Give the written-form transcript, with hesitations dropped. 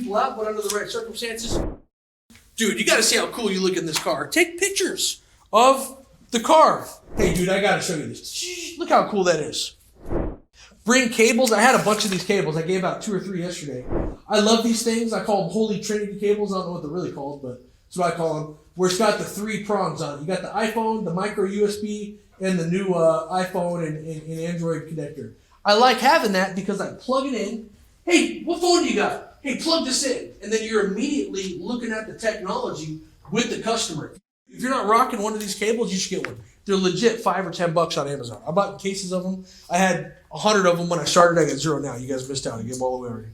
people out, but under the right circumstances. Dude, you got to see how cool you look in this car. Take pictures of the car. Hey, dude, I got to show you this. Look how cool that is. Bring cables. I had a bunch of these cables. I gave out 2 or 3 yesterday. I love these things. I call them Holy Trinity cables. I don't know what they're really called, but that's what I call them. Where it's got the 3 prongs on it. You got the iPhone, the micro USB, and the new iPhone and Android connector. I like having that because I plug it in. Hey, what phone do you got? Hey, plug this in. And then you're immediately looking at the technology with the customer. If you're not rocking one of these cables, you should get one. They're legit $5 or $10 on Amazon. I bought cases of them. I had 100 of them when I started. I got 0 now. You guys missed out. I gave them all away already.